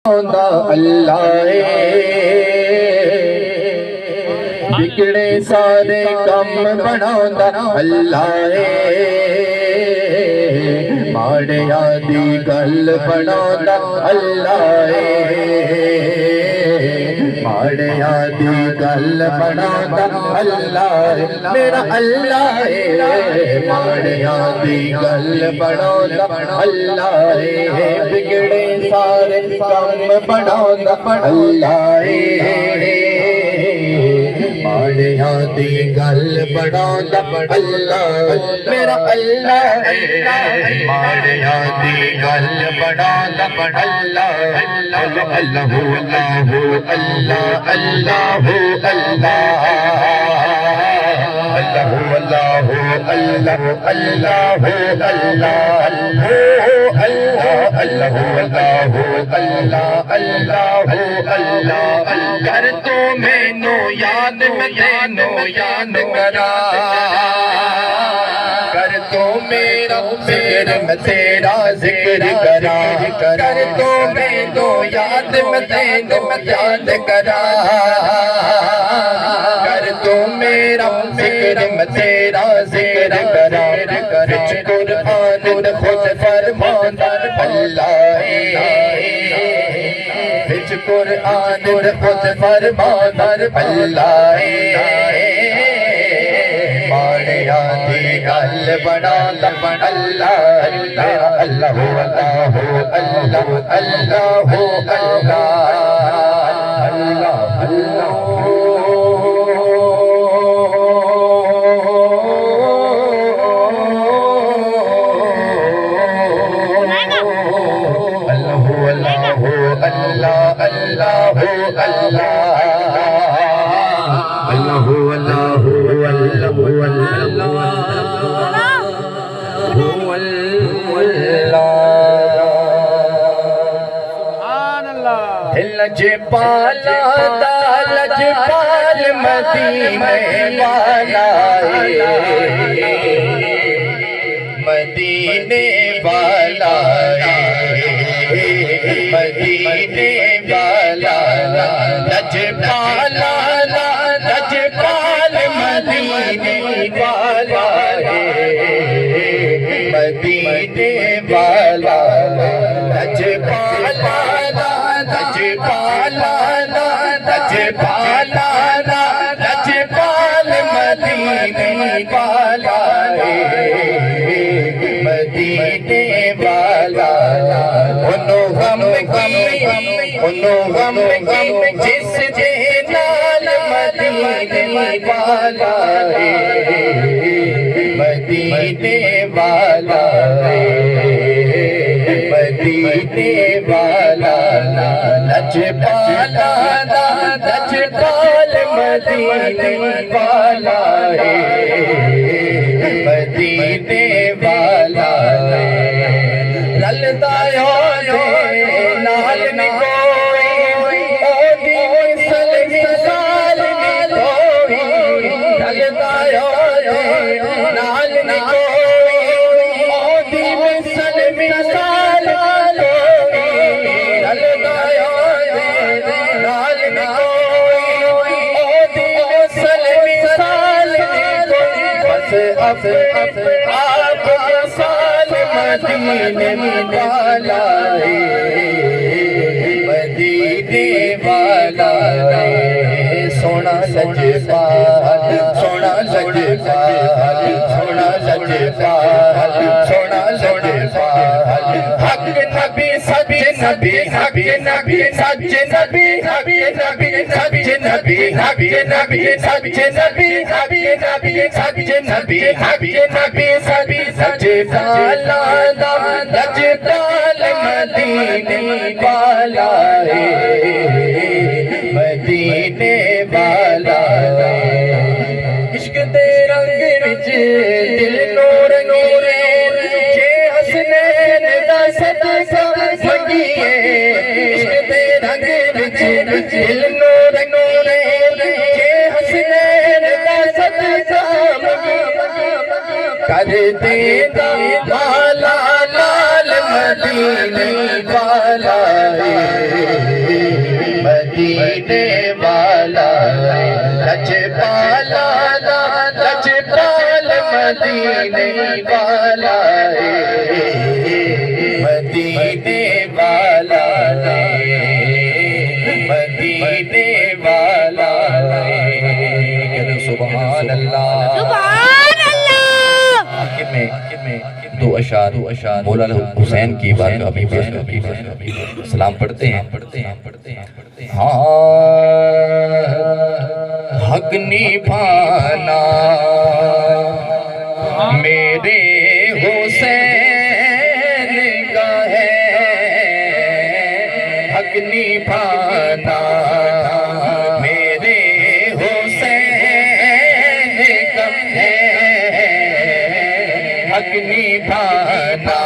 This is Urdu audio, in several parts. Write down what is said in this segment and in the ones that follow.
اللہ بگڑے سارے کم بناوندا اللہ ماڑیا دی گل بناوندا اللہ ماڑیا دی گل بناوندا اللہ میرا اللہ ماڑیا دی گل بناوندا اللہ بگڑے سارے کم بناوندا اللہ ماڑیا دی گل بناوندا اللہ میرا اللہ ماڑیا دی گل بناوندا اللہ اللہ اللہ اللہ اللہ اللہ کر تو مینو یاد میں تینو یاد کرا کر تو میرا ذکر میں تیرا ذکر کرا کر تو مینو یاد میں تینو یاد کرا کر تو میرا ذکر میں تیرا ذکر کرا وچ قرآن خود فرماندا اللہ وچ قرآن خود فرماندا اللہ ماڑیا دی گل بناوندا اللہ اللہ اللہ اللہ اللہ اللہ اللہ لجپالا دا لجپال مدینے والا مدینے والا مدینے والا لجپالا لجپال مدینے والا مدینے والا لجپالا لجپال مدینے والا مدینے والا انہوں غم جس دے نال مدینے والا مدینے والا مدینے والا لجپالا لجپال مدینے والا مدینے والا رلدا نال نکوئی او دی مثال نکوئی رلدا نال نکوئی او دی مثال آپ سال مدینے والا مدینے والا سونا لجپال سونا لجپال سونا لجپال سونا لجپال حق نبی سچ نبی حق نبی سچ نبی حق نبی سچ نبی حق نبی سچ نبی حق نبی سچ نبی حق نبی سبھی لجپالا لجپال مدینے والا مدینے والا عشق دے رنگ وچ دل نور نورے جے حسنین دا صدقہ منگیے عشق دے رنگ وچ دل نور نورے جے حسنین دا صدقہ کر دینا والا لال مدینے والا مدینے والا لجپال لجپال مدینے والا مدینے والا مدینے والا سبحان اللہ سبحان اللہ۔ آخر میں دو اشعار مولا حسین کی بارگاہ میں پیش کرتے ہیں، سلام پڑھتے ہیں۔ حق نبھانا میرے حسین کا ہے، حق نبھانا میرے حسین کا ہے، حق نبھانا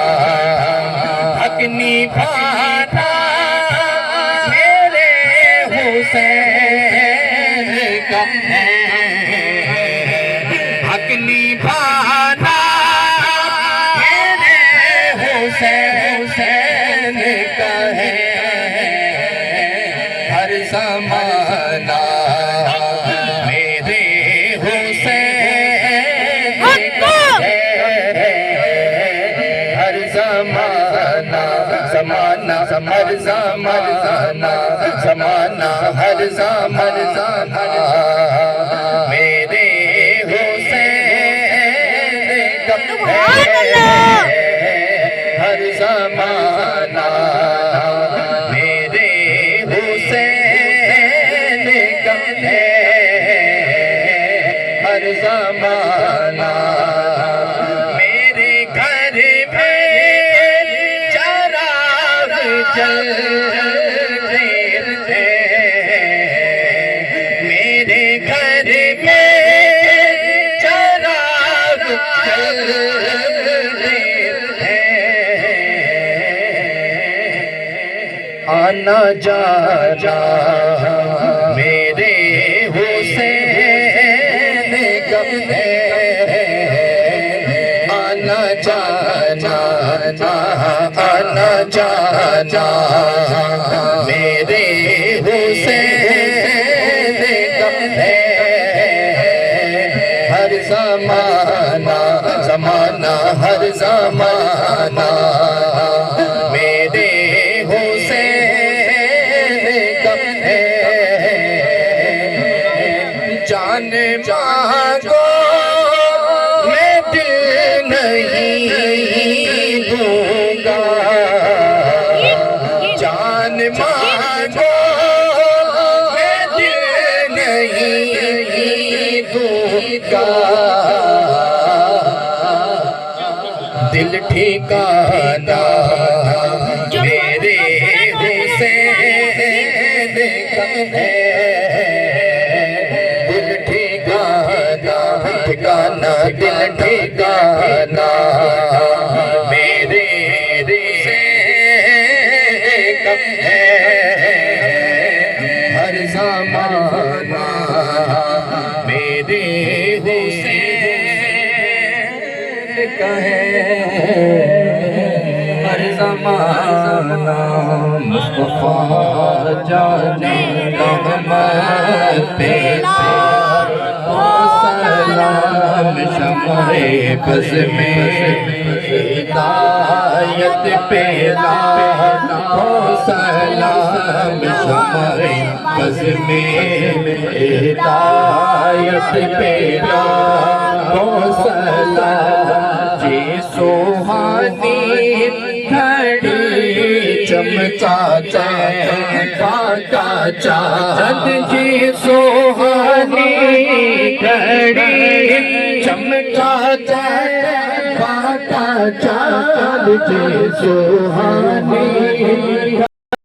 حق نبھانا میرے حسین کا ہے، حق نبھانا میرے حسین کا ہے، ہر زمانہ میرے حسین کا ہے، ہر زمانہ زمانہ ہر زمانہ زمانہ ہر زمانہ میرے حسین کا ہے، ہر زمانہ میرے حسین کا ہے، ہر زمانہ میرے گھر میں چراغ جلتے ہیں، میرے گھر میں چراغ جلتے ہیں، آنا جانا میرے حسین کا ہے، آنا جانا آنا جانا میرے حسین کا ہے، ہر زمانہ زمانہ ہر زمانہ میرے حسین کا ہے، جان مانگو میں دل نہیں دوں گا، جان مانگو میں دل نہیں دوں گا، دل ٹھکانا میرے حسین کا ہے، دل ٹھکانا ٹھکانا دل ٹھکانا میرے حسین کا ہے، ہر زمانہ میرے حسین کا ہے، ہر زمانہ مصطفیٰ جان رحمت پہ سلام، شمع بز میں ہدایت پہ سلام، شمع بز میں ہدایت پہ سلام، جی سوہانی گھڑی چمکا چمکا چاند، جی سوہانی گھڑی چمکا چمکا چاند، جی سوہانی